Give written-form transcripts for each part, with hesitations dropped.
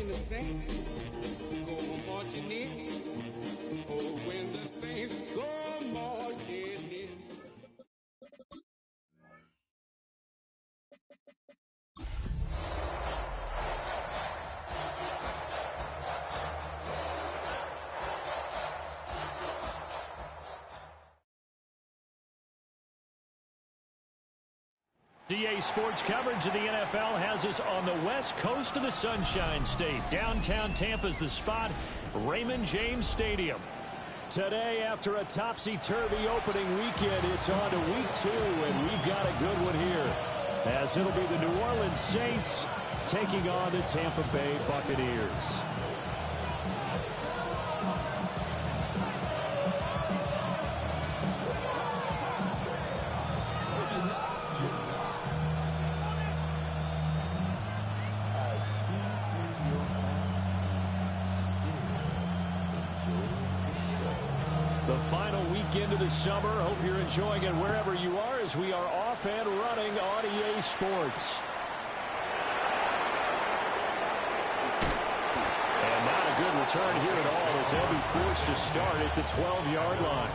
when the Saints go marching in. Oh, when the Saints go marching in. DA Sports coverage of the NFL has us on the west coast of the Sunshine State. Downtown Tampa's the spot, Raymond James Stadium. Today, after a topsy-turvy opening weekend, it's on to week 2, and we've got a good one here, as it'll be the New Orleans Saints taking on the Tampa Bay Buccaneers. The final weekend of the summer. Hope you're enjoying it wherever you are as we are off and running on EA Sports. And not a good return here at all as they'll be forced to start at the 12-yard line.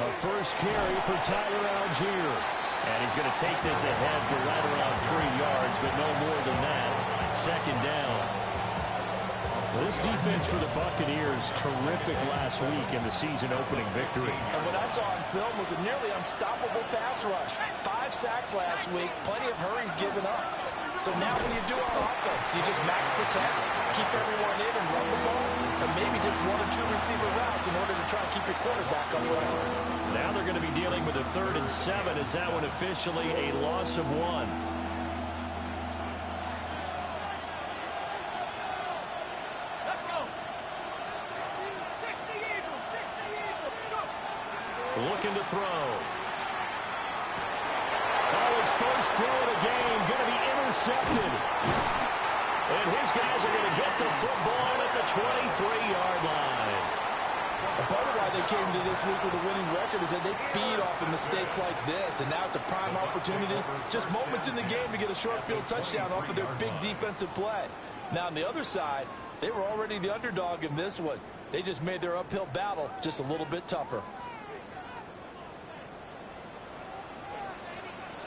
A first carry for Tyler Algier. And he's going to take this ahead for right around 3 yards, but no more than that. Second down. This defense for the Buccaneers, terrific last week in the season-opening victory. And what I saw on film was a nearly unstoppable pass rush. 5 sacks last week, plenty of hurries given up. So now what do you do on offense? You just max protect, keep everyone in and run the ball, and maybe just 1 or 2 receiver routes in order to try and keep your quarterback upright. Now they're going to be dealing with a 3rd and 7 as that one officially a loss of 1. Let's go. 60 Eagles, 60 Eagles. Go. Looking to throw. That was first throw of the game, going to be intercepted. And his guys are going to get the football at the 23-yard line. A part of why they came to this week with a winning record is that they feed off of mistakes like this, and now it's a prime opportunity, just moments in the game to get a short field touchdown off of their big defensive play. Now on the other side, they were already the underdog in this one. They just made their uphill battle just a little bit tougher.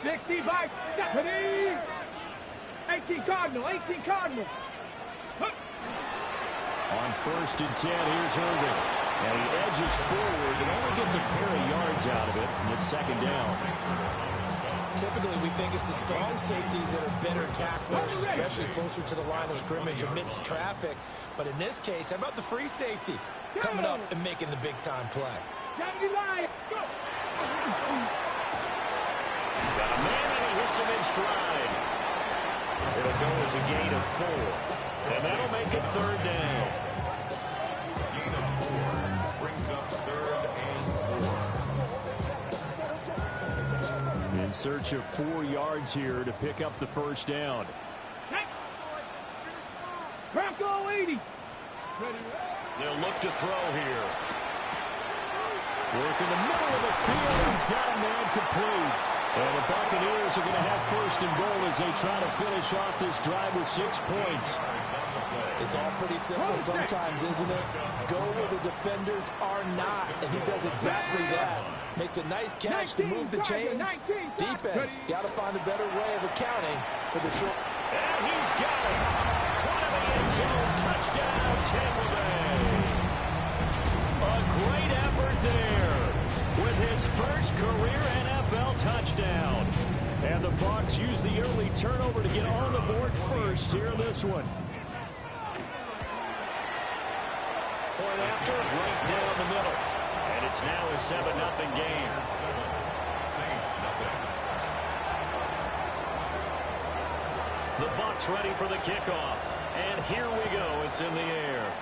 65, 18 Cardinal, 18 Cardinal. On 1st and 10, here's Irving. And he edges forward and only gets a pair of yards out of it, and it's 2nd down. Typically, we think it's the strong safeties that are better tacklers, especially closer to the line of scrimmage amidst traffic. But in this case, how about the free safety coming up and making the big-time play? Got a man, and he hits him in stride. It'll go as a gain of 4. And that'll make it 3rd down. Gain of 4 brings up 3rd and 4. In search of 4 yards here to pick up the 1st down. Bronco 80. They'll look to throw here. Work in the middle of the field. He's got a man complete. And the Buccaneers are going to have 1st and goal as they try to finish off this drive with 6 points. It's all pretty simple sometimes, isn't it? Go where the defenders are not, and he does exactly that. Makes a nice catch to move the chains. Defense got to find a better way of accounting for the short. And he's got it. Caught him in the end zone. Touchdown, Tampa Bay. A great effort there with his first career NFL touchdown. And the Bucs use the early turnover to get on the board first here in this one. Point after, right down the middle. And It's now a 7-0 game. Saints nothing. The bucs ready for the kickoff. And here we go. It's in the air.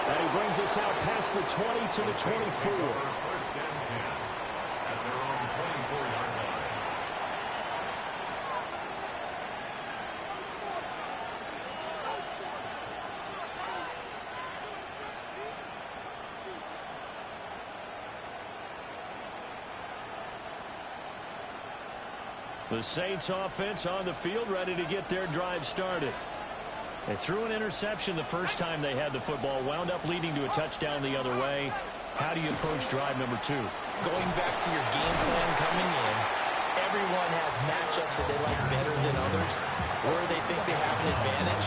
And he brings us out past the 20 to the 24. First and 10 at their own 24-yard line. The Saints offense on the field, ready to get their drive started. They threw an interception the first time they had the football, wound up leading to a touchdown the other way. How do you approach drive number 2? Going back to your game plan coming in, everyone has matchups that they like better than others. Where they think they have an advantage,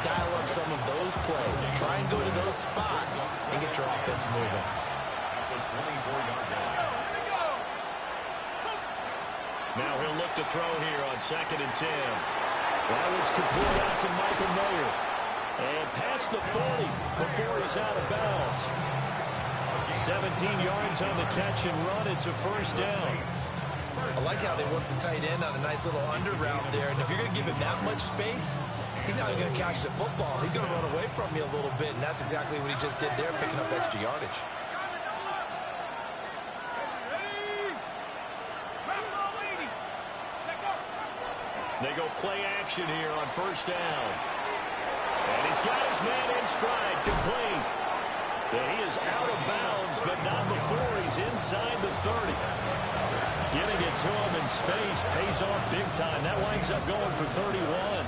dial up some of those plays. Try and go to those spots and get your offense moving. At the 24-yard line. Now he'll look to throw here on 2nd and 10. That one's complete out to Michael Mayer. And past the 40 before he's out of bounds. 17 yards on the catch and run. It's a first down. I like how they work the tight end on a nice little under route there. And if you're going to give him that much space, he's not going to catch the football. He's going to run away from you a little bit. And that's exactly what he just did there, picking up extra yardage. They go play action here on first down. And he's got his man in stride, complete. And he is out of bounds, but not before he's inside the 30. Getting it to him in space pays off big time. That winds up going for 31.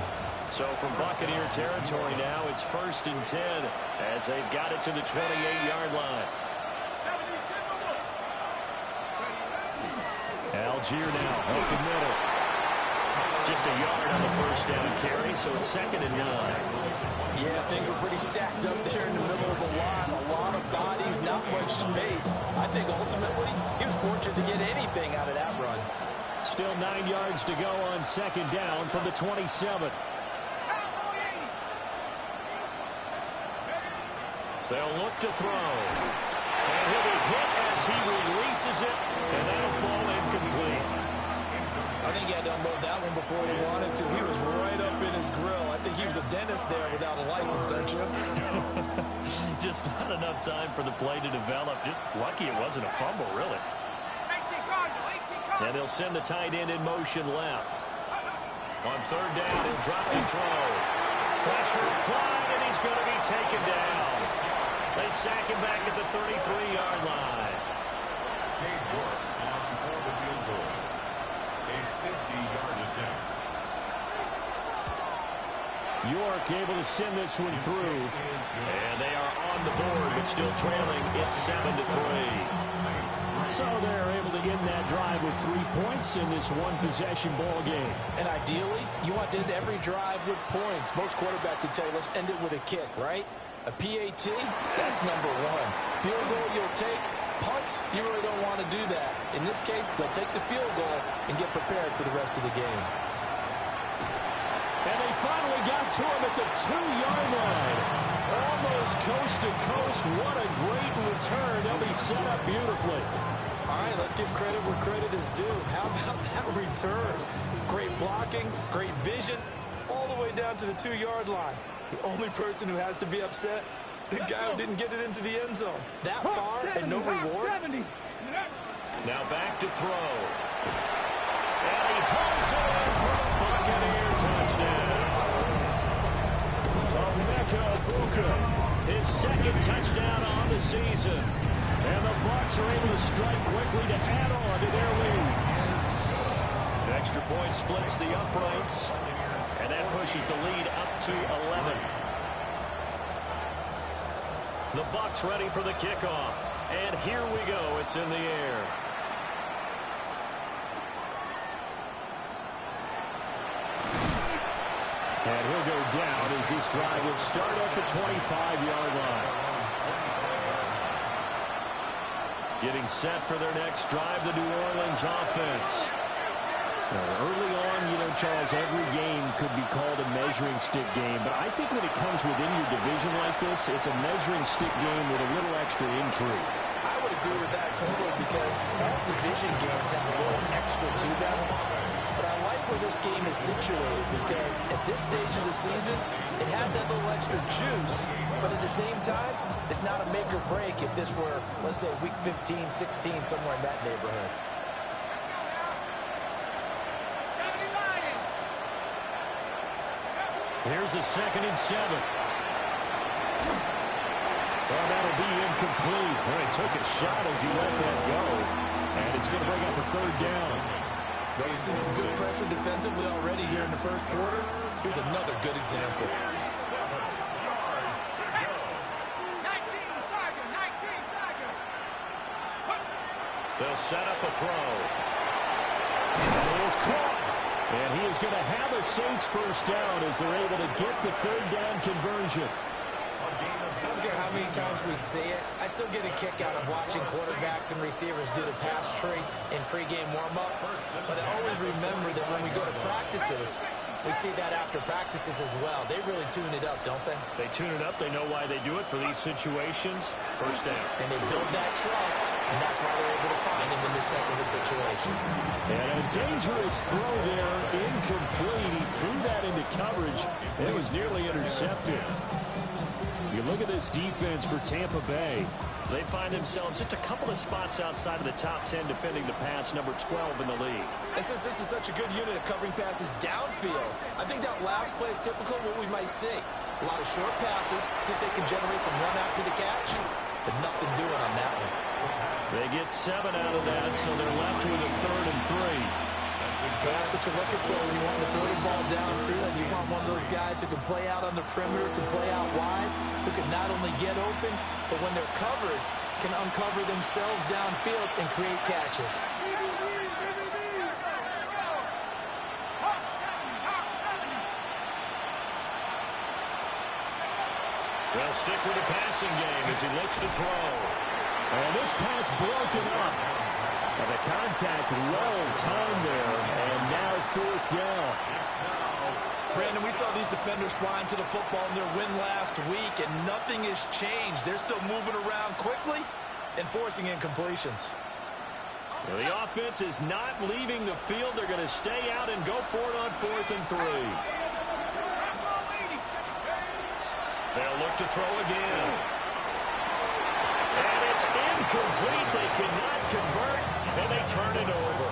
So from Buccaneer territory now, it's 1st and 10 as they've got it to the 28-yard line. Algier now up the middle. Just a yard on the first down carry, so it's 2nd and 9. Yeah, things were pretty stacked up there in the middle of the line. A lot of bodies, not much space. I think ultimately he was fortunate to get anything out of that run. Still 9 yards to go on 2nd down from the 27. They'll look to throw. And he'll be hit as he releases it, and that'll fall incomplete. I think he had to unload that one before he wanted to. He was right up in his grill. I think he was a dentist there without a license, don't you? Just not enough time for the play to develop. Just lucky it wasn't a fumble, really. 18 Cardinal. And they'll send the tight end in motion left. On 3rd down, he'll drop to throw. Pressure applied, and he's going to be taken down. They sack him back at the 33-yard line. Cade York on for the field goal. A 50-yard attempt. York able to send this one through. And they are on the board, but still trailing. It's 7-3. So they're able to end that drive with 3 points in this one-possession ball game. And ideally, you want to end every drive with points. Most quarterbacks would tell you, let's end it with a kick, right? A PAT, that's number 1. Field goal you'll take. Punts, you really don't want to do that. In this case, they'll take the field goal and get prepared for the rest of the game. And they finally got to him at the 2-yard line. Almost coast to coast. What a great return. They'll be set up beautifully. All right, let's give credit where credit is due. How about that return? Great blocking, great vision, all the way down to the 2-yard line. The only person who has to be upset, the guy who didn't get it into the end zone. That far and no reward. Now back to throw. And he pulls it in for a Buccaneer touchdown. Emeka Egbuka, his 2nd touchdown on the season. And the Bucs are able to strike quickly to add on to their lead. The extra point splits the uprights. And that pushes the lead up to 11. The Bucs ready for the kickoff. And here we go. It's in the air. And he'll go down as this drive will start at the 25-yard line. Getting set for their next drive, the New Orleans offense. Early on, Charles, every game could be called a measuring stick game, but I think when it comes within your division like this, it's a measuring stick game with a little extra intrigue. I would agree with that totally because all division games have a little extra to them. But I like where this game is situated because at this stage of the season, it has that little extra juice, but at the same time, it's not a make or break if this were, let's say, week 15, 16, somewhere in that neighborhood. Here's a 2nd and 7. Well, that'll be incomplete. Well, he took a shot as he let that go, and it's going to bring up a 3rd down. Well, we've seen some good pressure defensively already here in the first quarter. Here's another good example. 19 Tiger. They'll set up a throw. And he is caught. And he is going to have a Saints first down as they're able to get the 3rd down conversion. I don't care how many times we see it. I still get a kick out of watching quarterbacks and receivers do the pass tree in pregame warm-up. But I always remember that when we go to practices, we see that after practices as well. They really tune it up, don't they? They tune it up. They know why they do it for these situations. First down. And they build that trust, and that's why they're able to find him in this type of a situation. And a dangerous throw there, incomplete. He threw that into coverage. It was nearly intercepted. You look at this defense for Tampa Bay. They find themselves just a couple of spots outside of the top 10 defending the pass, number 12 in the league. And since this is such a good unit of covering passes downfield, I think that last play is typical of what we might see. A lot of short passes, see if they can generate some run after the catch, but nothing doing on that one. They get 7 out of that, so they're left with a 3rd and 3. That's what you're looking for when you want to throw the ball downfield. You want one of those guys who can play out on the perimeter, can play out wide, who can not only get open, but when they're covered, can uncover themselves downfield and create catches. They'll stick with the passing game as he looks to throw. And this pass broken up. And the contact well timed there, and now 4th down. Brandon, we saw these defenders flying to the football in their win last week, and nothing has changed. They're still moving around quickly and forcing incompletions. Well, the offense is not leaving the field. They're going to stay out and go for it on 4th and 3. They'll look to throw again. And it's incomplete. They cannot convert, and they turn it over.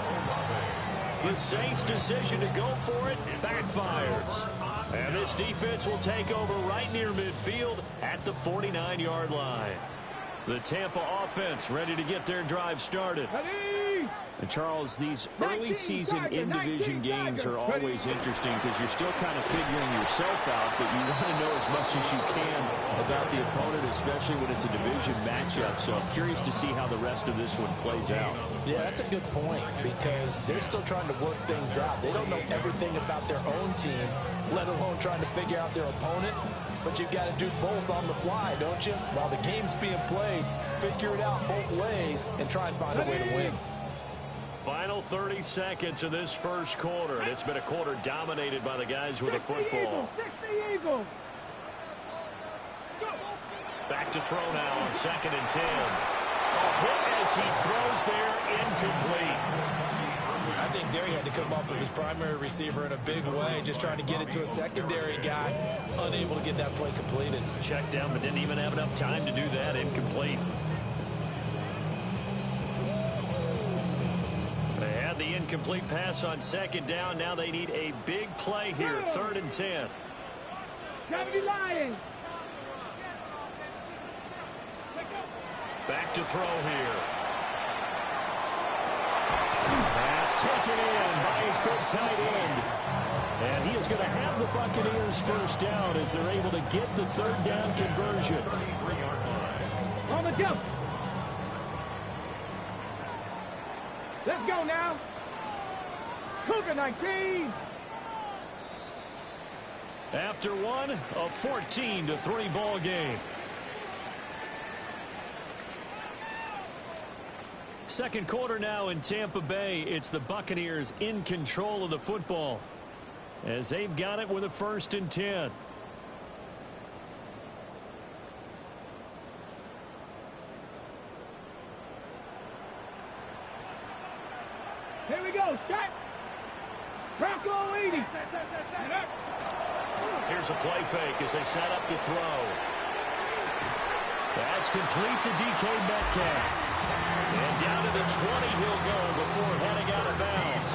The Saints' decision to go for it backfires. And this defense will take over right near midfield at the 49-yard line. The Tampa offense ready to get their drive started. And Charles, these early season in-division games are always interesting because you're still kind of figuring yourself out, but you want to know as much as you can about the opponent, especially when it's a division matchup. So I'm curious to see how the rest of this one plays out. Yeah, that's a good point because they're still trying to work things out. They don't know everything about their own team, let alone trying to figure out their opponent. But you've got to do both on the fly, don't you? While the game's being played, figure it out both ways and try and find a way to win. Final 30 seconds of this first quarter, and it's been a quarter dominated by the guys with the football. Back to throw now on 2nd and 10. A hit as he throws there, incomplete. I think there he had to come off of his primary receiver in a big way, just trying to get it to a secondary guy, unable to get that play completed. Checked down, but didn't even have enough time to do that, incomplete. They had the incomplete pass on 2nd down. Now they need a big play here, 3rd and 10. Back to throw here. Pass taken in by his big tight end. And he is going to have the Buccaneers first down as they're able to get the 3rd down conversion. On the jump. Let's go now. Cougar 19. After one, a 14-3 ball game. Second quarter now in Tampa Bay. It's the Buccaneers in control of the football as they've got it with a 1st and 10. Here we go. Shot. Bronco 80. Here's a play fake as they set up to throw. That's complete to DK Metcalf. And down to the 20 he'll go before heading out of bounds.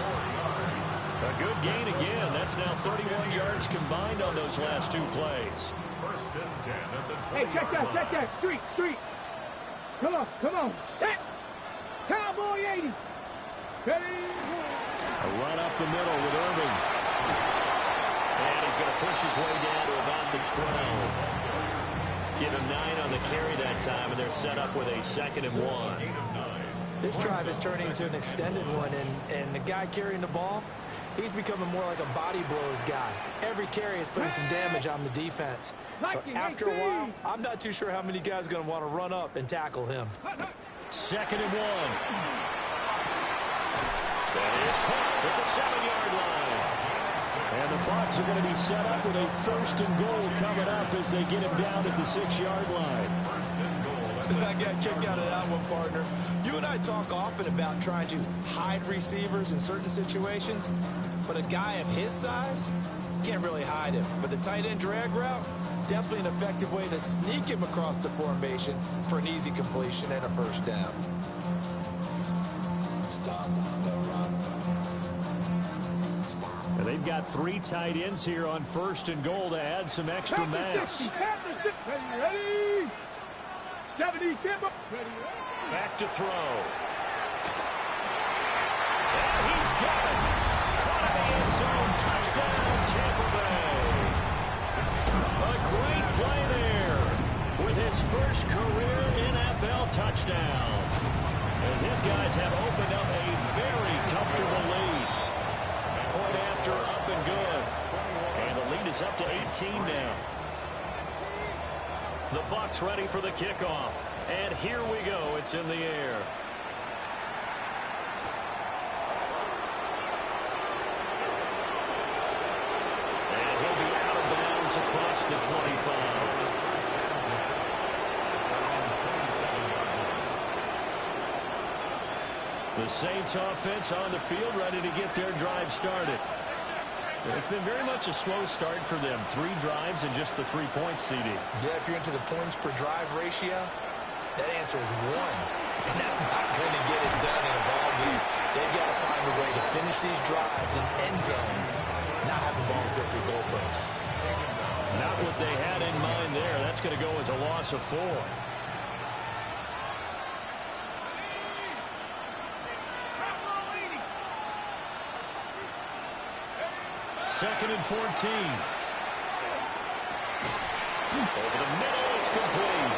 A good gain again. That's now 31 yards combined on those last 2 plays. 1st and 10 at the 20. Hey, check that. Street. Come on. Set. Cowboy 80. Ready. A run up the middle with Irving. And he's going to push his way down to about the 12. Give him 9 on the carry that time, and they're set up with a 2nd and 1. This drive is turning into an extended one, and the guy carrying the ball, he's becoming more like a body blows guy. Every carry is putting some damage on the defense. So after a while, I'm not too sure how many guys are going to want to run up and tackle him. 2nd and 1. That is caught at the 7-yard line. And the Bucs are going to be set up with a 1st and goal coming up as they get him down at the 6-yard line. I got a kick out of that one, partner. You and I talk often about trying to hide receivers in certain situations, but a guy of his size can't really hide him. But the tight end drag route, definitely an effective way to sneak him across the formation for an easy completion and a 1st down. And they've got 3 tight ends here on 1st and goal to add some extra mass. Ready. 70 Timber. Back to throw. And he's got it. Caught in the end zone. Touchdown, Tampa Bay. A great play there with his 1st career NFL touchdown. As his guys have opened up a very comfortable lead. Point after up and good. And the lead is up to 18 now. The Bucs ready for the kickoff. And here we go. It's in the air. And he'll be out of bounds across the 25. The Saints offense on the field ready to get their drive started. It's been very much a slow start for them. 3 drives and just the 3 points, CD. Yeah, if you're into the points per drive ratio, that answer is 1. And that's not going to get it done in a ball game. They've got to find a way to finish these drives in end zones, not having balls go through goalposts. Not what they had in mind there. That's going to go as a loss of 4. 2nd and 14. Over the middle, it's complete.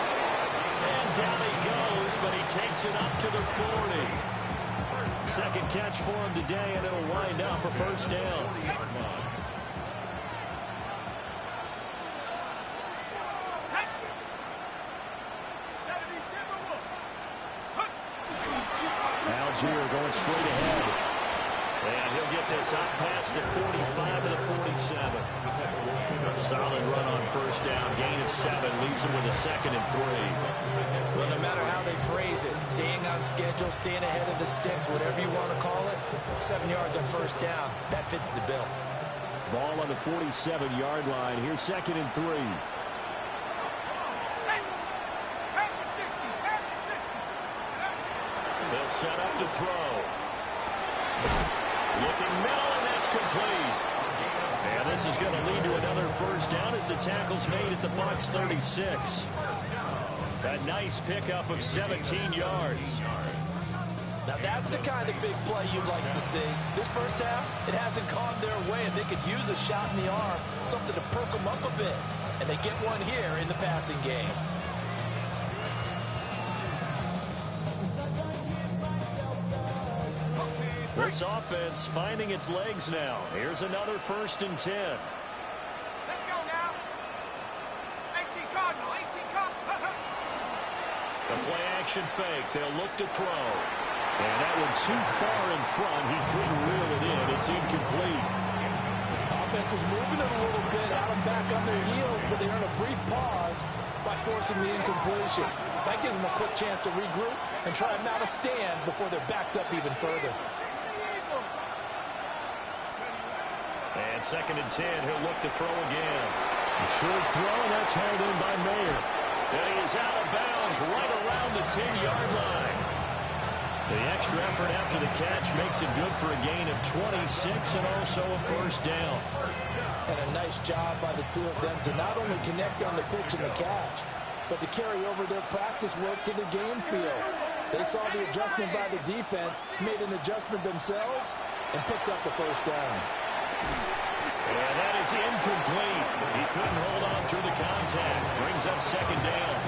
And down he goes, but he takes it up to the 40. 2nd catch for him today, and it'll wind up a 1st down. Algier going straight ahead. And he'll get this out past the 45 to the 47. A solid run on 1st down. Gain of 7 leaves him with a 2nd and 3. Well, no matter how they phrase it, staying on schedule, staying ahead of the sticks, whatever you want to call it, 7 yards on 1st down, that fits the bill. Ball on the 47-yard line. Here's 2nd and 3. They'll set up to throw. Looking middle, and that's complete. And this is going to lead to another 1st down as the tackle's made at the Bucs 36. A nice pickup of 17 yards. Now that's the kind of big play you'd like to see. This 1st half, it hasn't gone their way, and they could use a shot in the arm, something to perk them up a bit. And they get one here in the passing game. This offense finding its legs now. Here's another 1st and 10. Let's go now. 18 Cardinal, 18 Cardinal. The play action fake. They'll look to throw. And that one too far in front. He couldn't reel it in. It's incomplete. Offense was moving it a little bit, out of back on their heels, but they earned a brief pause by forcing the incompletion. That gives them a quick chance to regroup and try and mount a stand before they're backed up even further. And 2nd and 10, he'll look to throw again. A short throw, and that's held in by Mayer. And he is out of bounds right around the 10-yard line. The extra effort after the catch makes it good for a gain of 26 and also a first down. And a nice job by the two of them to not only connect on the pitch and the catch, but to carry over their practice work to the game field. They saw the adjustment by the defense, made an adjustment themselves, and picked up the first down. And that is incomplete. He couldn't hold on through the contact. Brings up 2nd down.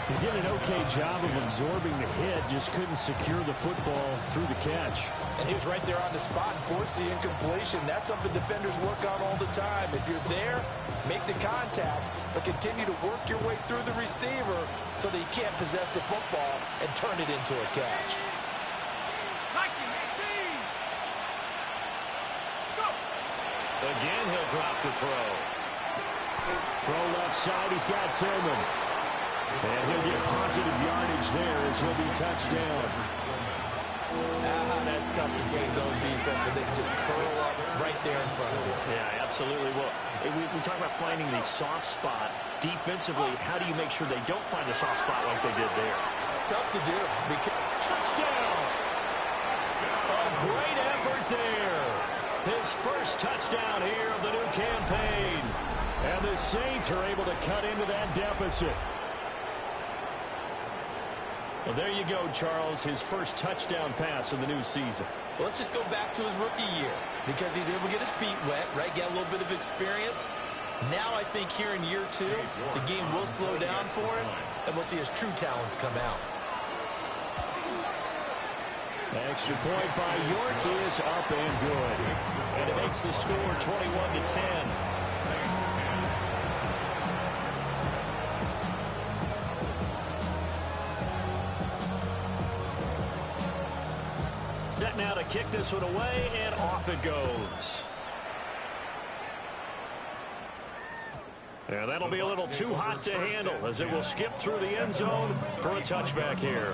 He did an okay job of absorbing the hit, just couldn't secure the football through the catch. And he was right there on the spot and forced the incompletion. That's something defenders work on all the time. If you're there, make the contact, but continue to work your way through the receiver so that you can't possess the football and turn it into a catch. Again, he'll drop the throw. Throw left side, he's got Tillman. And he'll get positive yardage there as he'll be touched down. That's tough to play zone defense when they can just curl up right there in front of you. Yeah, absolutely. Well, we talk about finding the soft spot. Defensively, how do you make sure they don't find the soft spot like they did there? Tough to do. Touchdown! A great effort there. His first touchdown here of the new campaign. And the Saints are able to cut into that deficit. Well, there you go, Charles. His first touchdown pass of the new season. Well, let's just go back to his rookie year because he's able to get his feet wet, right? Get a little bit of experience. Now I think here in year 2, the game will slow down for him, and we'll see his true talents come out. Extra point by York is up and good. And it makes the score 21-10. Set now to kick this one away, and off it goes. And that'll be a little too hot to handle as it will skip through the end zone for a touchback here.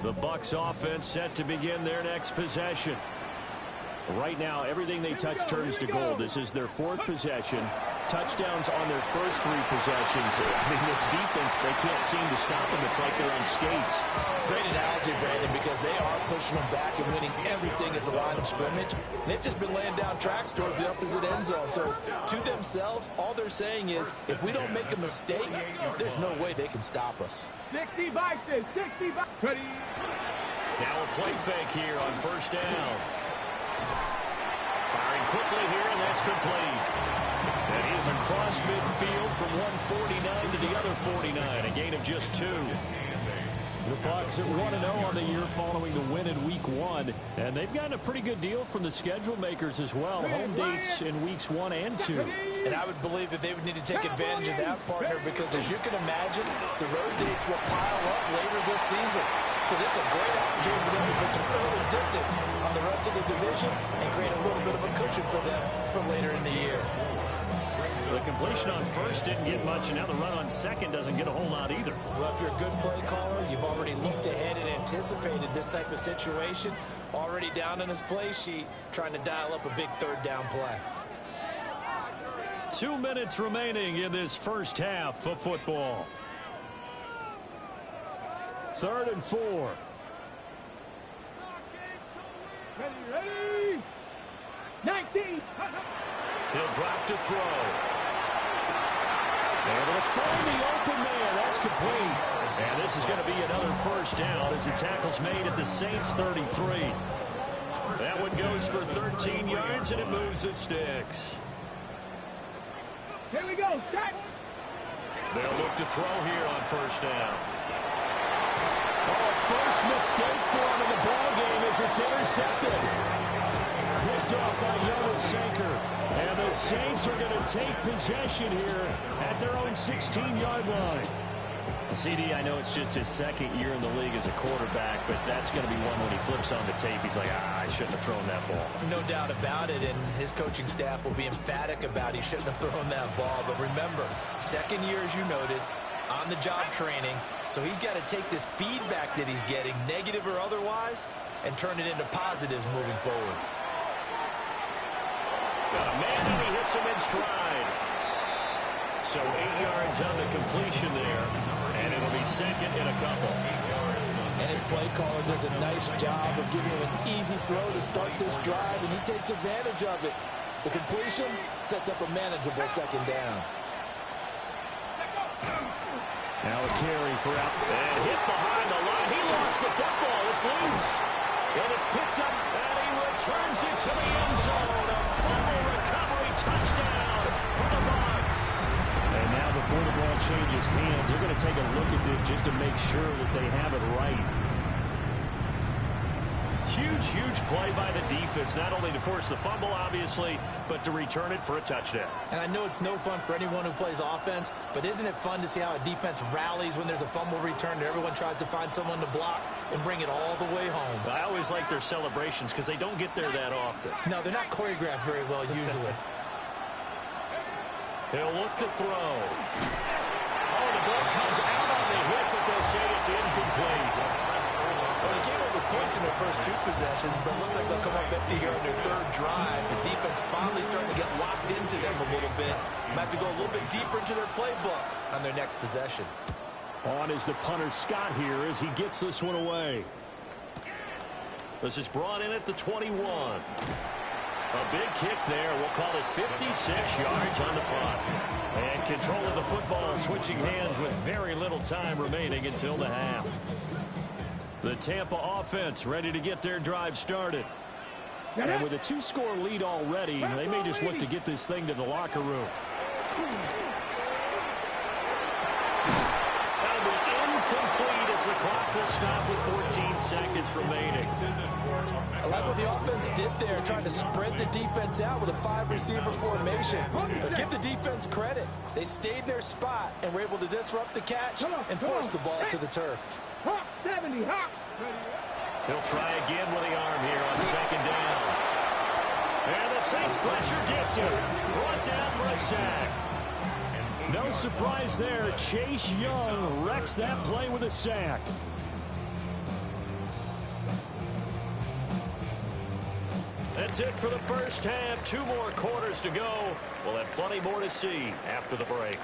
The Bucs offense set to begin their next possession. Right now, everything they touch turns to gold. This is their 4th possession. Touchdowns on their first 3 possessions. I mean, this defense, they can't seem to stop them. It's like they're on skates. Great analogy, Brandon, because they are pushing them back and winning everything at the line of scrimmage. They've just been laying down tracks towards the opposite end zone. So to themselves, all they're saying is, if we don't make a mistake, there's no way they can stop us. 60 Bison, 60 Bison. Ready. Now a play fake here on first down. Firing quickly here, and that's complete. And he's across midfield from 149 to the other 49, a gain of just 2. The Bucs at 1-0 on the year following the win in Week 1, and they've gotten a pretty good deal from the schedule makers as well. Home dates in Weeks 1 and 2. And I would believe that they would need to take advantage of that, partner, because as you can imagine, the road dates will pile up later this season. So this is a great opportunity for them to put some early distance on the rest of the division and create a little bit of a cushion for them for later in the year. So the completion on first didn't get much, and now the run on second doesn't get a whole lot either. Well, if you're a good play caller, you've already looked ahead and anticipated this type of situation. Already down on his play sheet, trying to dial up a big 3rd down play. 2 minutes remaining in this first half of football. 3rd and 4. Ready. 19. He'll drop to throw. Able to find the open man. That's complete. And this is going to be another first down as the tackle's made at the Saints 33. That one goes for 13 yards, and it moves the sticks. Here we go. Set. They'll look to throw here on first down. Oh, first mistake for him in the ball game as it's intercepted. Hit picked off by Sanker. And the Saints are going to take possession here at their own 16-yard line. CD, I know it's just his second year in the league as a quarterback, but that's going to be one when he flips on the tape. He's like, I shouldn't have thrown that ball. No doubt about it, and his coaching staff will be emphatic about he shouldn't have thrown that ball. But remember, second year, as you noted, on-the-job training, so he's got to take this feedback that he's getting, negative or otherwise, and turn it into positives moving forward. Got a man, and he hits him in stride. So 8 yards on the completion there, and it'll be second and a couple. And his play caller does a nice job of giving him an easy throw to start this drive, and he takes advantage of it. The completion sets up a manageable second down. Now a carry for out, and hit behind the line. He lost the football. It's loose. And it's picked up, and he returns it to the end zone. A fumble recovery touchdown for the Bucs. And now before the ball changes hands, they're going to take a look at this just to make sure that they have it right. Huge, huge play by the defense, not only to force the fumble, obviously, but to return it for a touchdown. And I know it's no fun for anyone who plays offense, but isn't it fun to see how a defense rallies when there's a fumble return and everyone tries to find someone to block and bring it all the way home? I always like their celebrations because they don't get there that often. No, they're not choreographed very well usually. He'll look to throw. Oh, the ball comes out on the hit, but they'll say it's incomplete. Well, they came up with points in their first 2 possessions, but it looks like they'll come up empty here on their 3rd drive. The defense finally starting to get locked into them a little bit. Might have to go a little bit deeper into their playbook on their next possession. On is the punter Scott here as he gets this one away. This is brought in at the 21. A big kick there. We'll call it 56 yards on the punt. And control of the football switching hands with very little time remaining until the half. The Tampa offense ready to get their drive started. And with a 2-score lead already, they may just look to get this thing to the locker room. That'll be incomplete as the clock will stop with 14 seconds remaining. I like what the offense did there, trying to spread the defense out with a 5-receiver formation. But give the defense credit. They stayed in their spot and were able to disrupt the catch and force the ball to the turf. Hawk 70, Hawk. He'll try again with the arm here on second down. And the Saints pressure gets him. Brought down for a sack. No surprise there. Chase Young wrecks that play with a sack. That's it for the first half. 2 more quarters to go. We'll have plenty more to see after the break.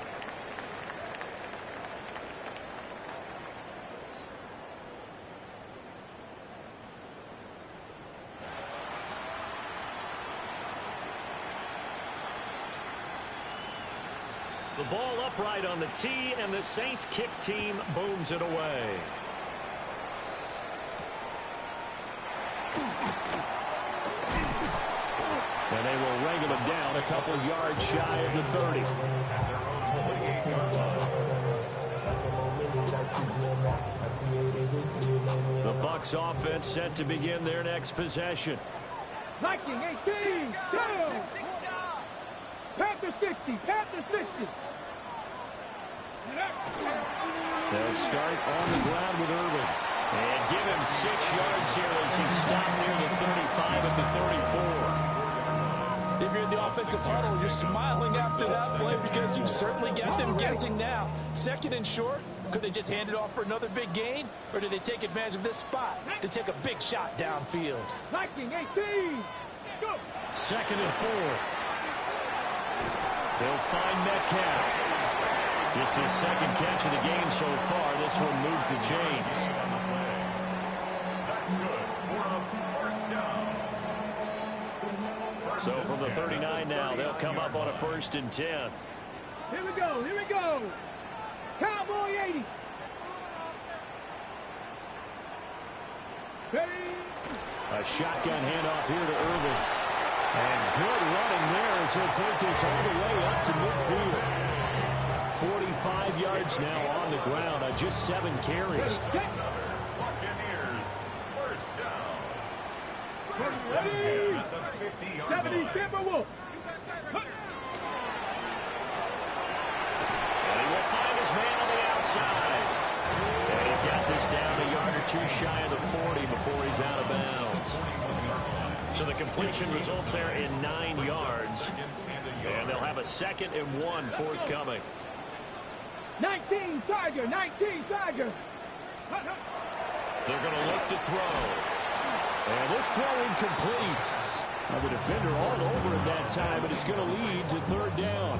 The ball upright on the tee, and the Saints kick team booms it away. And they will wrangle him down a couple yards shy of the 30. The Bucs offense set to begin their next possession. Viking 18, down. Panther 60, Panther 60. They'll start on the ground with Irvin. And give him 6 yards here as he stopped near the 35 at the 34. If you're in the offensive huddle, you're smiling after that play because you've certainly got them guessing now. 2nd and short, could they just hand it off for another big gain? Or did they take advantage of this spot to take a big shot downfield? Viking 18, go. 2nd and 4. They'll find Metcalf. Just his 2nd catch of the game so far. This one moves the chains. That's good for a first down. So from the 39 now, they'll come up on a 1st and 10. Here we go, here we go. Cowboy 80. Ready. A shotgun handoff here to Irvin. And good running there as he'll take this all the way up to midfield. 45 yards now on the ground on just 7 carries. Buccaneers, first down. Ready? 70 Timberwolves. And he will find his man on the outside. And he's got this down a yard or two shy of the 40 before he's out of bounds. So the completion results there in 9 yards. And they'll have a 2nd and 1 forthcoming. 19 Tiger, 19 Tiger. They're going to look to throw. And this throw incomplete. The defender all over him that time, and it's going to lead to 3rd down.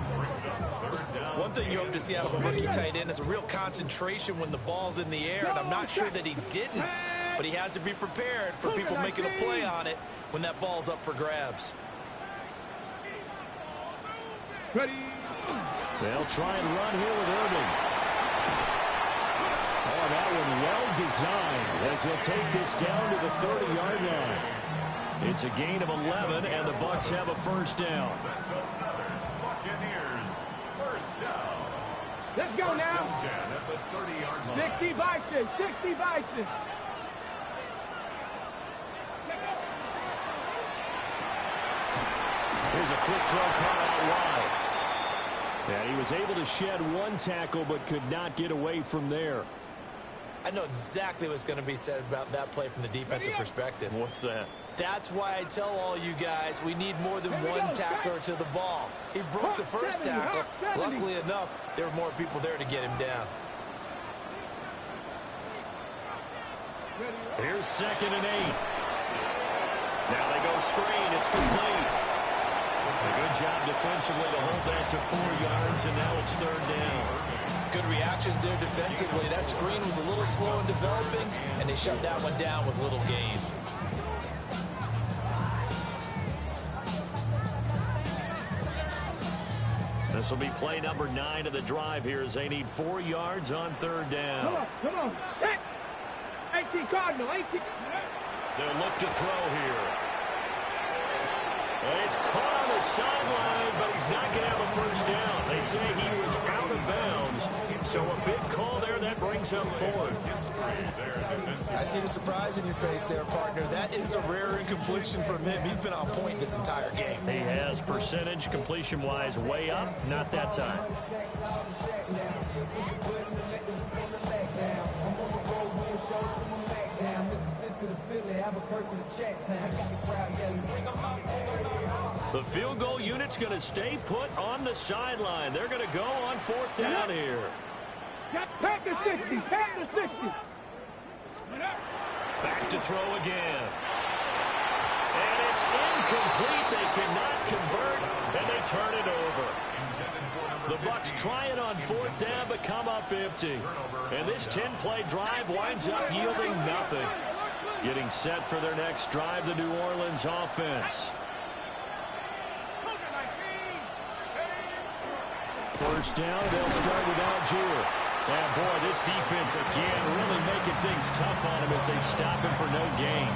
One thing you hope to see out of a rookie tight end is a real concentration when the ball's in the air, and I'm not sure that he didn't, but he has to be prepared for people making a play on it when that ball's up for grabs. Ready? They'll try and run here with Irving. Oh, that one well designed as he'll take this down to the 30-yard line. It's a gain of 11, and the Bucs have a 1st down. Buccaneers, 1st down. Let's go now. 10 at the 30-yard line. 60 Bison, 60 Bison. Here's a quick throw caught out wide. And he was able to shed 1 tackle but could not get away from there. I know exactly what's going to be said about that play from the defensive perspective. What's that? That's why I tell all you guys we need more than one tackler to the ball. He broke the first tackle. Luckily enough, there were more people there to get him down. Here's 2nd and 8. Now they go screen. It's complete. A good job defensively to hold that to 4 yards, and now it's 3rd down. Good reactions there defensively. That screen was a little slow in developing, and they shut that one down with little gain. This will be play number 9 of the drive here as they need 4 yards on 3rd down. Come on, come on. 18 Cardinal, 18. They'll look to throw here. And it's caught on the sideline, but he's not going to have a 1st down. They say he was out of bounds. So a big call there that brings up 4th. I see the surprise in your face there, partner. That is a rare incompletion from him. He's been on point this entire game. He has percentage completion-wise way up. Not that time. The field goal unit's going to stay put on the sideline. They're going to go on 4th down here. Back to 60, back to 60. Back to throw again. And it's incomplete. They cannot convert, and they turn it over. The Bucs try it on 4th down, but come up empty. And this 10-play drive winds up yielding nothing. Getting set for their next drive, the New Orleans offense. 1st down, they'll start with Algier. And boy, this defense again really making things tough on him as they stop him for no gain.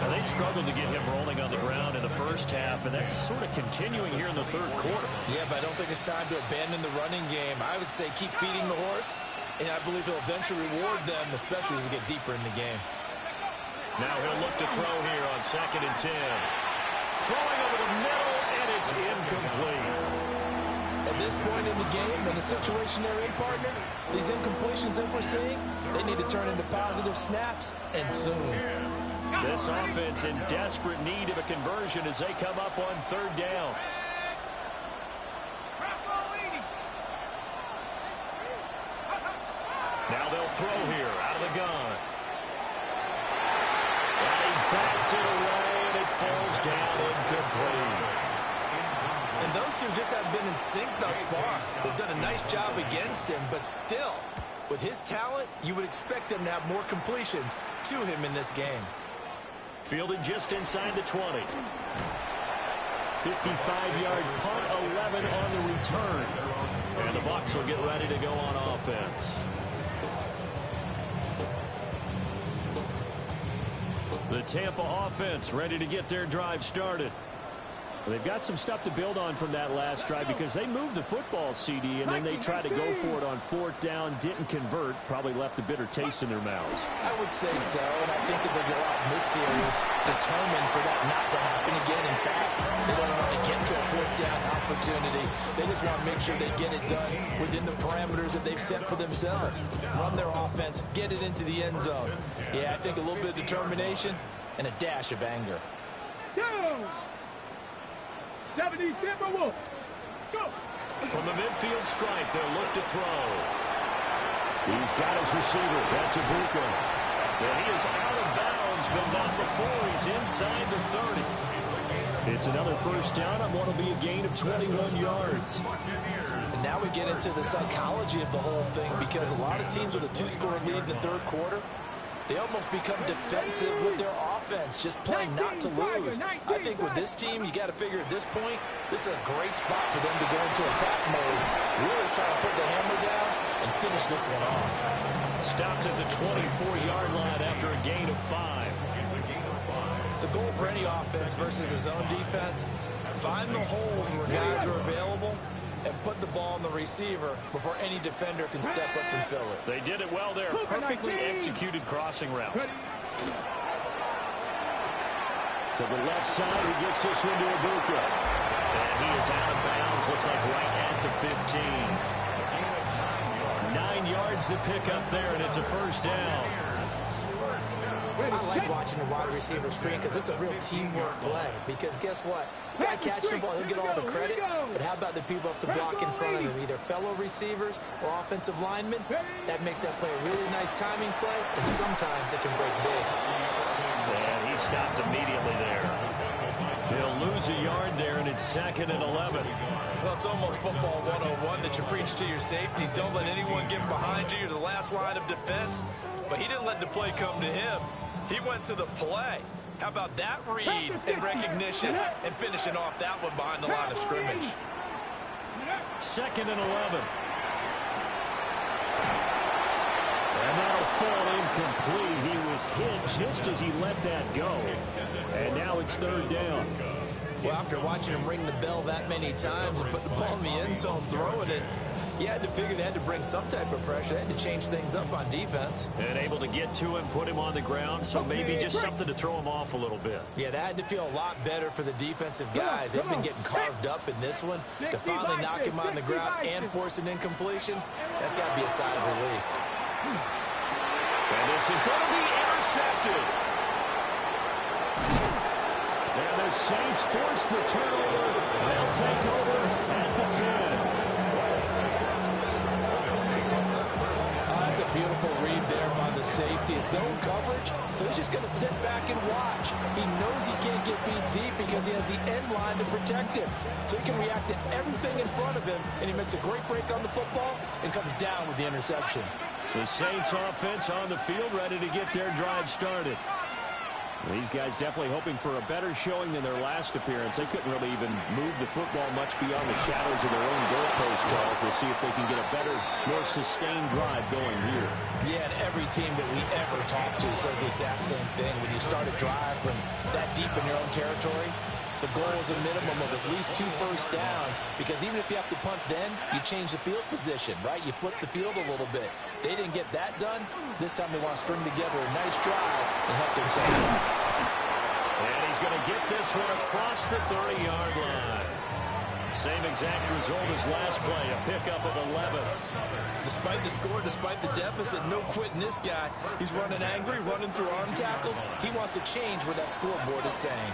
Now, they struggled to get him rolling on the ground in the 1st half, and that's sort of continuing here in the 3rd quarter. Yeah, but I don't think it's time to abandon the running game. I would say keep feeding the horse, and I believe he'll eventually reward them, especially as we get deeper in the game. Now he'll look to throw here on 2nd and 10. Throwing over the middle, and it's incomplete. At this point in the game, in the situation they're in, partner, these incompletions that we're seeing, they need to turn into positive snaps, and soon. This offense in desperate need of a conversion as they come up on 3rd down. Now they'll throw here out of the gun. And he backs it away, and it falls down incomplete. And those two just haven't been in sync thus far. They've done a nice job against him, but still, with his talent, you would expect them to have more completions to him in this game. Fielded just inside the 20. 55-yard punt, 11 on the return. And the Bucs will get ready to go on offense. The Tampa offense ready to get their drive started. They've got some stuff to build on from that last drive because they moved the football, CD, and then they tried to go for it on 4th down, didn't convert, probably left a bitter taste in their mouths. I would say so, and I think that they go out in this series determined for that not to happen again. In fact, they don't want to get to a 4th down opportunity. They just want to make sure they get it done within the parameters that they've set for themselves. Run their offense, get it into the end zone. Yeah, I think a little bit of determination and a dash of anger. Go! 70 Timberwolves. Let's go. From the midfield stripe, they'll look to throw. He's got his receiver. That's Ibuka. And he is out of bounds, but not before he's inside the 30. It's another first down on what will be a gain of 21 yards. And now we get into the psychology of the whole thing because a lot of teams with a 2-score lead in the 3rd quarter, they almost become defensive with their offense, just playing not to lose. I think with this team, you got to figure at this point, this is a great spot for them to go into attack mode, really try to put the hammer down and finish this one off. Stopped at the 24-yard line after a gain of 5. The goal for any offense versus a zone defense, find the holes where guys are available and put the ball on the receiver before any defender can step up and fill it. They did it well there. Perfectly executed crossing route. To the left side, he gets this one to Ibuka. And he is out of bounds. Looks like right at the 15. 9 yards to pick up there, and it's a first down. I like watching the wide receiver screen because it's a real teamwork play. Because guess what? The guy catching the ball, he'll get all the credit. But how about the people who have to block in front of him, either fellow receivers or offensive linemen? That makes that play a really nice timing play, and sometimes it can break big. And he stopped immediately there. They'll lose a yard there, and it's 2nd and 11. Well, it's almost football 101 that you preach to your safeties. Don't let anyone get behind you. You're the last line of defense. But he didn't let the play come to him. He went to the play. How about that read and recognition and finishing off that one behind the line of scrimmage? 2nd and 11. And that'll fall incomplete. He was hit just as he let that go. And now it's 3rd down. Well, after watching him ring the bell that many times and put the ball in the end zone, throwing it, you had to figure they had to bring some type of pressure. They had to change things up on defense. And able to get to him, put him on the ground, so maybe just something to throw him off a little bit. Yeah, that had to feel a lot better for the defensive guys. They've been getting carved up in this one. To finally knock him on the ground and force an incompletion, that's got to be a sigh of relief. And this is going to be intercepted. And the Saints force the turnover. They'll take over at the 10. That's a beautiful read there by the safety. It's zone coverage, so he's just going to sit back and watch. He knows he can't get beat deep because he has the end line to protect him. So he can react to everything in front of him, and he makes a great break on the football and comes down with the interception. The Saints offense on the field, ready to get their drive started. These guys definitely hoping for a better showing than their last appearance. They couldn't really even move the football much beyond the shadows of their own goalpost, Charles. We'll see if they can get a better, more sustained drive going here. Yeah, and every team that we ever talk to says the exact same thing. When you start a drive from that deep in your own territory, the goal is a minimum of at least 2 first downs, because even if you have to punt then, you change the field position, right? You flip the field a little bit. They didn't get that done. This time they want to string together a nice drive and help themselves out. And he's going to get this one across the 30-yard line. Same exact result as last play, a pickup of 11. Despite the score, despite the deficit, no quitting this guy. He's running angry, running through arm tackles. He wants to change what that scoreboard is saying.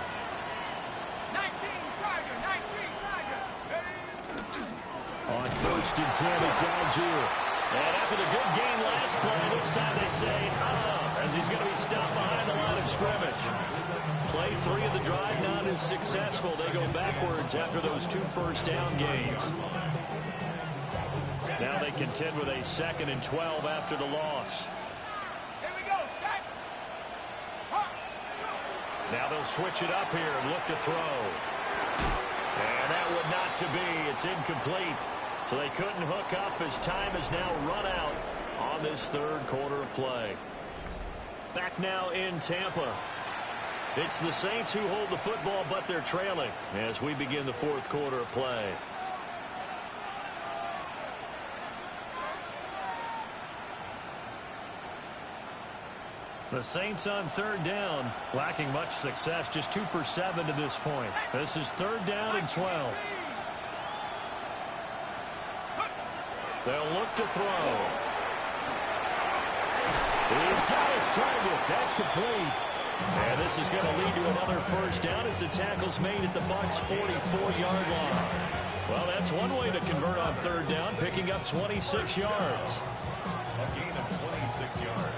19 Tiger, 19 Tiger. On 1st and 10, it's Algier. And after the good game last play, this time they say, as he's going to be stopped behind the line of scrimmage. Play 3 of the drive not as successful. They go backwards after those 2 first down gains. Now they contend with a 2nd and 12 after the loss. Here we go, set. Now they'll switch it up here and look to throw. And that would not to be. It's incomplete. So they couldn't hook up as time has now run out on this 3rd quarter of play. Back now in Tampa. It's the Saints who hold the football, but they're trailing as we begin the fourth quarter of play. The Saints on third down, lacking much success, just 2 for 7 to this point. This is third down and 12. They'll look to throw. He's got his target. That's complete. And this is going to lead to another first down as the tackle's made at the bucs' 44-yard line. Well, that's one way to convert on third down, picking up 26 yards. A gain of 26 yards.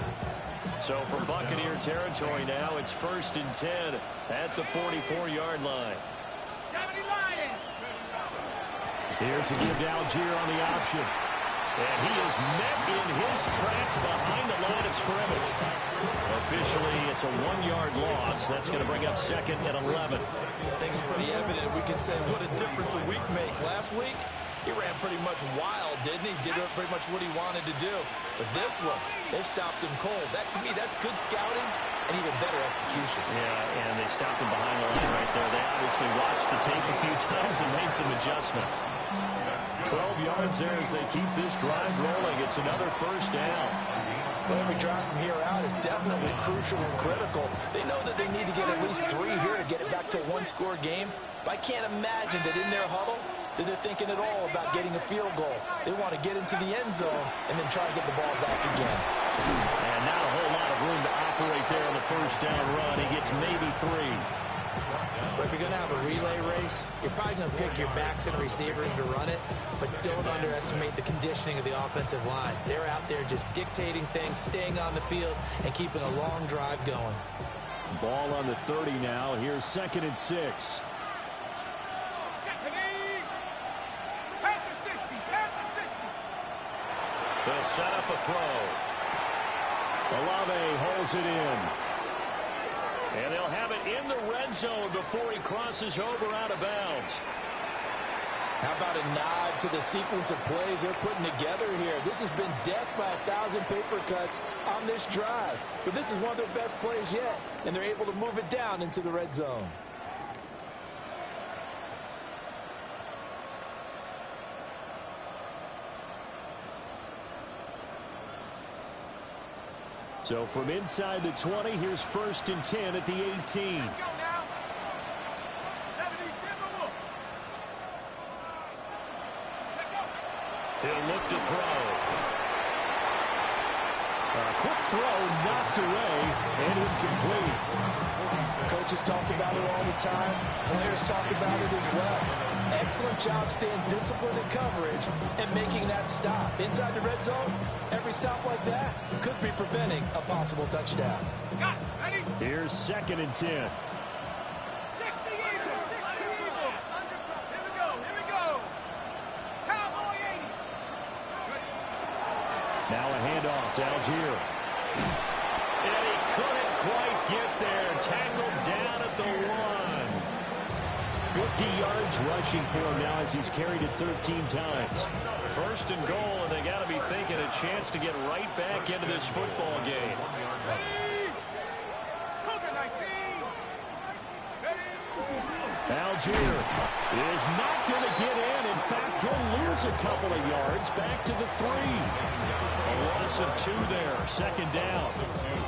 So from Buccaneer territory now, it's 1st and 10 at the 44-yard line. 70 Lions. Here's a give to Algier on the option. And he is met in his tracks behind the line of scrimmage. Officially, it's a 1-yard loss. That's going to bring up 2nd and 11. I think it's pretty evident. We can say what a difference a week makes. Last week, he ran pretty much wild, didn't he? Did pretty much what he wanted to do. But this one, they stopped him cold. That, to me, that's good scouting and even better execution. Yeah, and they stopped him behind the line right there. They obviously watched the tape a few times and made some adjustments. 12 yards there as they keep this drive rolling. It's another first down. Well, every drive from here out is definitely crucial and critical. They know that they need to get at least 3 here to get it back to a 1-score game. But I can't imagine that in their huddle that they're thinking at all about getting a field goal. They want to get into the end zone and then try to get the ball back again. And not a whole lot of room to operate there on the first down run. He gets maybe 3. But if you're going to have a relay race, you're probably going to pick your backs and receivers to run it, but don't underestimate the conditioning of the offensive line. They're out there just dictating things, staying on the field, and keeping a long drive going. Ball on the 30 now. Here's 2nd and 6. They'll set up a throw. Olave holds it in. And they'll have it in the red zone before he crosses over out of bounds. How about a nod to the sequence of plays they're putting together here? This has been death by 1,000 paper cuts on this drive. But this is one of their best plays yet, and they're able to move it down into the red zone. So from inside the 20, here's 1st and 10 at the 18. Let's go now. 70 Timberwolves. He'll look to throw. A quick throw knocked away and incomplete. Coaches talk about it all the time. Players talk about it as well. Excellent job staying disciplined in coverage and making that stop. Inside the red zone, every stop like that could be preventing a possible touchdown. Got it. Ready? Here's 2nd and 10. 60 Eagles. 60 Eagles. Here we go. Here we go. Cowboy 80. Now a handoff to Algier. And he couldn't quite get there. Tackled down at the 1. 50 yards rushing for him now as he's carried it 13 times. 1st and goal, and they got to be thinking a chance to get right back into this football game. Ready? Cougar 19. Ready? Algier is not going to get in. In fact, he'll lose a couple of yards back to the 3. A loss of 2 there. 2nd down.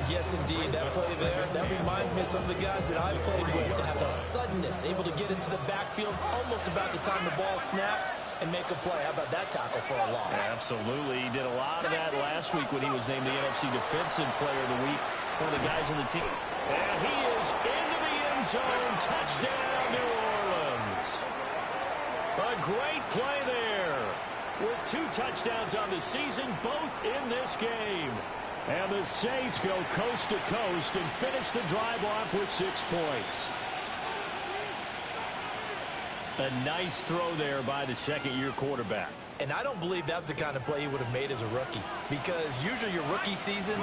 Yes, indeed. That play there, that reminds me of some of the guys that I played with to have that suddenness, able to get into the backfield almost about the time the ball snapped and make a play. How about that tackle for a loss? Yeah, absolutely. He did a lot of that last week when he was named the NFC Defensive Player of the Week. One of the guys on the team. And he is into the end zone. Touchdown, New Orleans. A great play there. With 2 touchdowns on the season, both in this game. And the Saints go coast to coast and finish the drive off with 6 points. A nice throw there by the second-year quarterback. And I don't believe that was the kind of play he would have made as a rookie, because usually your rookie season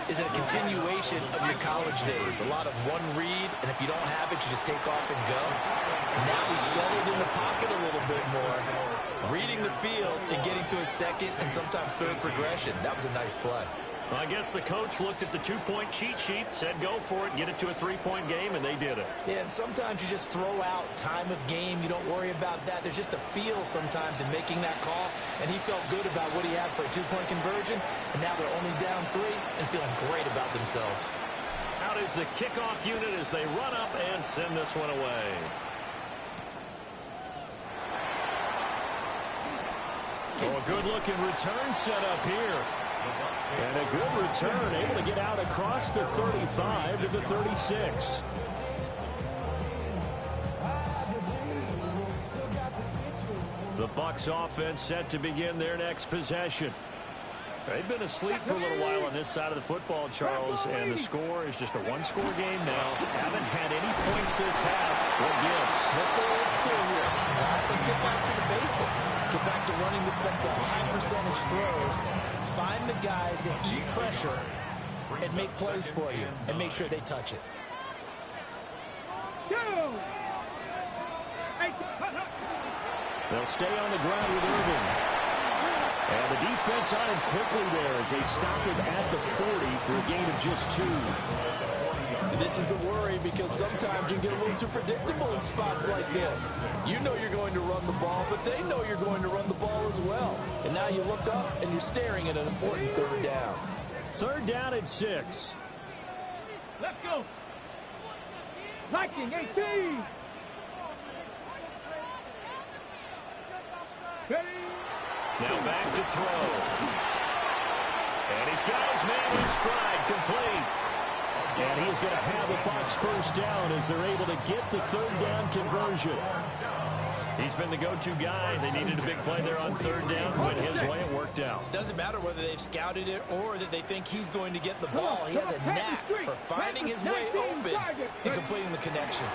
is a continuation of your college days. A lot of one read, and if you don't have it, you just take off and go. Now he's settled in the pocket a little bit more, reading the field and getting to his second and sometimes third progression. That was a nice play. Well, I guess the coach looked at the two-point cheat sheet, said go for it, get it to a three-point game, and they did it. Yeah, and sometimes you just throw out time of game. You don't worry about that. There's just a feel sometimes in making that call, and he felt good about what he had for a two-point conversion, and now they're only down 3 and feeling great about themselves. Out is the kickoff unit as they run up and send this one away. Oh, a good-looking return set up here. And a good return, able to get out across the 35 to the 36. The Bucs offense set to begin their next possession. They've been asleep for a little while on this side of the football, Charles, and the score is just a one-score game now. Haven't had any points this half. What gives? Let's go old school here. All right, let's get back to the basics. Get back to running the football, high percentage throws. Find the guys that eat pressure and make plays for you and make sure they touch it. They'll stay on the ground with Irvin. And the defense on him quickly there as they stop him at the 40 for a gain of just 2. And this is the worry because sometimes you get a little too predictable in spots like this. You know you're going to run the ball, but they know you're going to run the ball as well. And now you look up and you're staring at an important third down. Third down at 6. Let's go. Liking 18. Now back to throw. And he's got his man in stride, complete. And he's going to have the Bucs first down as they're able to get the third down conversion. He's been the go-to guy. They needed a big play there on third down. Went his way, it worked out. Doesn't matter whether they've scouted it or that they think he's going to get the ball. He has a knack for finding his way open and completing the connection.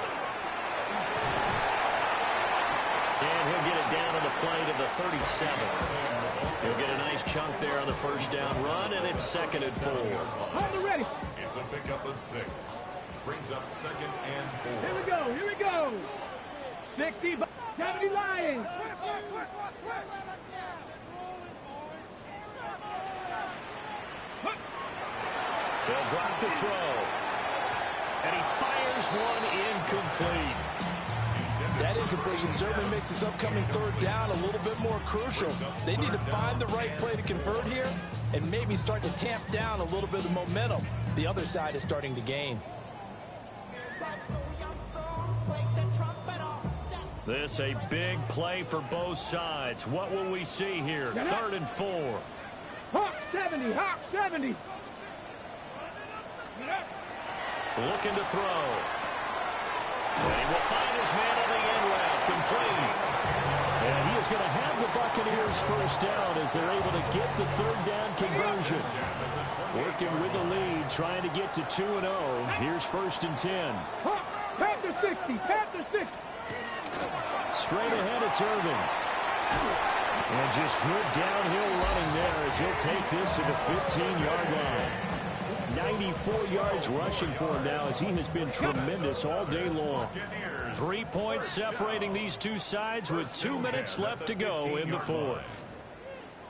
And he'll get it down on the play to the 37. He'll get a nice chunk there on the first down run, and it's 2nd and 4. Hold it ready. It's a pickup of 6. Brings up 2nd and 4. Here we go. Here we go. 60, 70 Lions. They'll drop the throw. And he fires one incomplete. That incompletion certainly makes this upcoming third down a little bit more crucial. They need to find the right play to convert here and maybe start to tamp down a little bit of momentum. The other side is starting to gain. This a big play for both sides. What will we see here? 3rd and 4. Hawk 70, Hawk 70. Looking to throw. And he will find his man on the end route, complete. And he is going to have the Buccaneers first down as they're able to get the third down conversion. Working with the lead, trying to get to 2-0. Here's 1st and 10. Panther 60, Panther 60. Straight ahead, it's Irvin. And just good downhill running there as he'll take this to the 15-yard line. 94 yards rushing for him now as he has been tremendous all day long. 3 points separating these two sides with 2 minutes left to go in the 4th.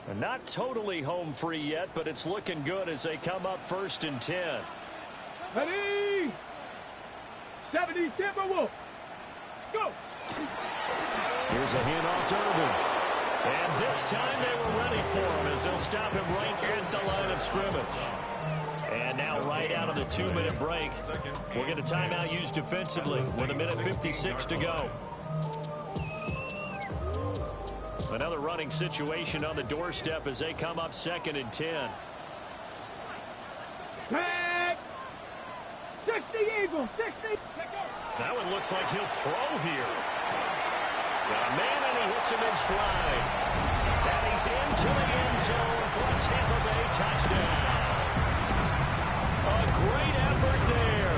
And not totally home free yet, but it's looking good as they come up 1st and 10. Ready? 70 Timberwolves. Go. Here's a handoff to Irvin. And this time they were ready for him as they'll stop him right at the line of scrimmage. And now right out of the 2-minute break, we'll get a timeout used defensively with 1:56 to go. Another running situation on the doorstep as they come up 2nd and 10. Back. 60 Eagles, 60. That one looks like he'll throw here. Got a man and he hits him in stride. And he's into the end zone for a Tampa Bay touchdown. A great effort there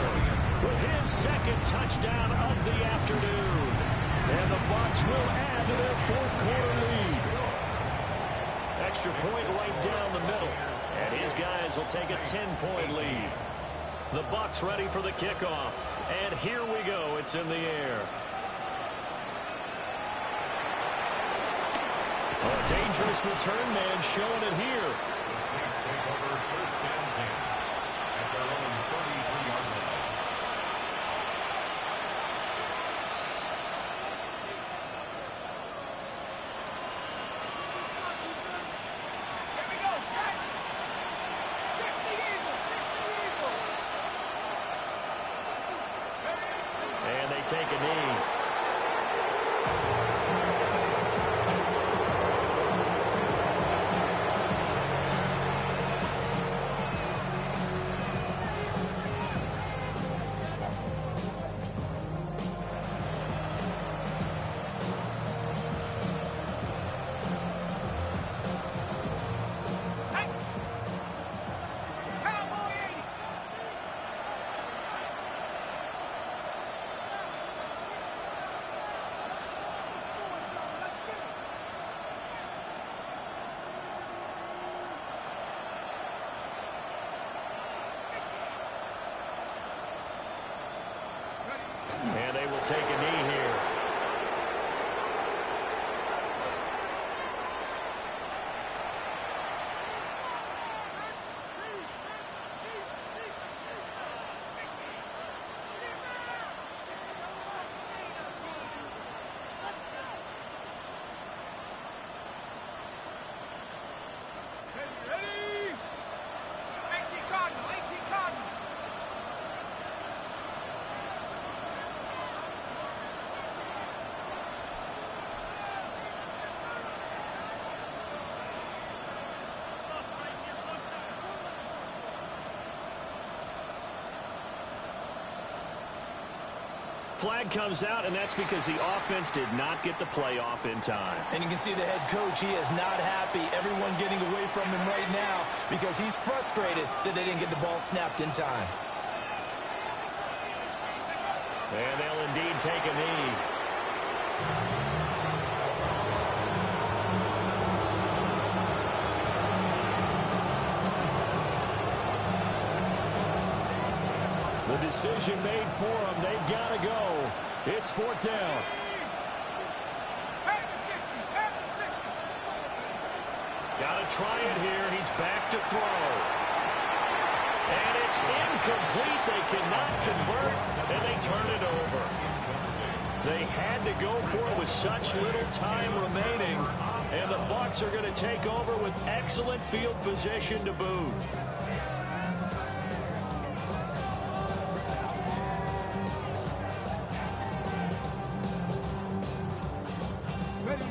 with his 2nd touchdown of the afternoon. And the Bucs will add to their 4th quarter lead. Extra point right down the middle. And his guys will take a 10-point lead. The Bucs ready for the kickoff. And here we go. It's in the air. A dangerous return man showing it here. take over first and 10 at their own 33-yard line. And they take a knee. And they will take a knee here. Ready? 18 Cardinal, 18 Cardinal. Flag comes out, and that's because the offense did not get the play off in time. And you can see the head coach, he is not happy. Everyone getting away from him right now because he's frustrated that they didn't get the ball snapped in time. And they'll indeed take a knee. The decision made for them. They've got to go. It's fourth down. Got to try it here. He's back to throw. And it's incomplete. They cannot convert, and they turn it over. They had to go for it with such little time remaining, and the Bucs are going to take over with excellent field position to boot.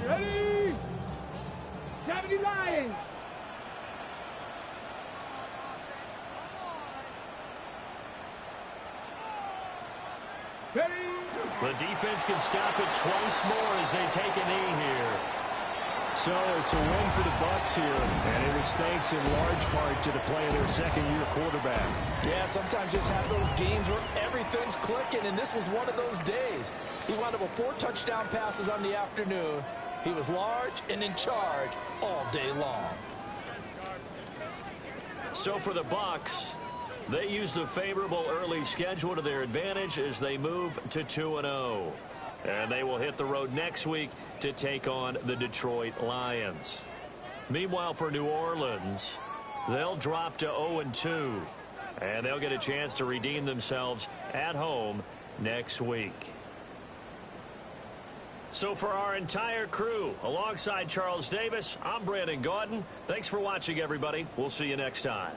Ready? 70 Lions. Ready? The defense can stop it twice more as they take a knee here. So it's a win for the Bucs here, and it was thanks in large part to the play of their second-year quarterback. Yeah, sometimes you just have those games where everything's clicking, and this was one of those days. He wound up with 4 touchdown passes on the afternoon. He was large and in charge all day long. So for the Bucs, they used a favorable early schedule to their advantage as they move to 2-0. And they will hit the road next week to take on the Detroit Lions. Meanwhile, for New Orleans, they'll drop to 0-2. And they'll get a chance to redeem themselves at home next week. So for our entire crew, alongside Charles Davis, I'm Brandon Gaudin. Thanks for watching, everybody. We'll see you next time.